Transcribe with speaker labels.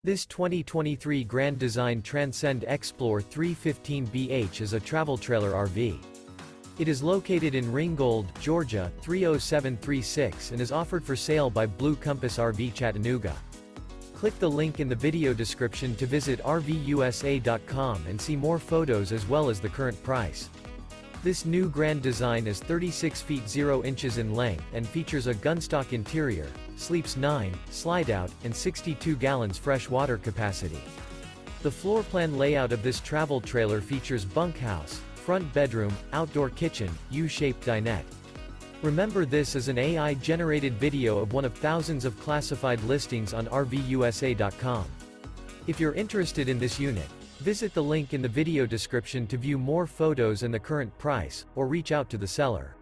Speaker 1: This 2023 Grand Design Transcend Xplor 315BH is a travel trailer RV. It is located in Ringgold, Georgia, 30736 and is offered for sale by Blue Compass RV Chattanooga. Click the link in the video description to visit RVUSA.com and see more photos as well as the current price. This new Grand Design is 36 feet 0 inches in length and features a GUNSTOCK interior, sleeps 9, slide-out, and 62 gallons fresh water capacity. The floor plan layout of this travel trailer features bunkhouse, front bedroom, outdoor kitchen, U-shaped dinette. Remember, this is an AI-generated video of one of thousands of classified listings on RVUSA.com. If you're interested in this unit, visit the link in the video description to view more photos and the current price, or reach out to the seller.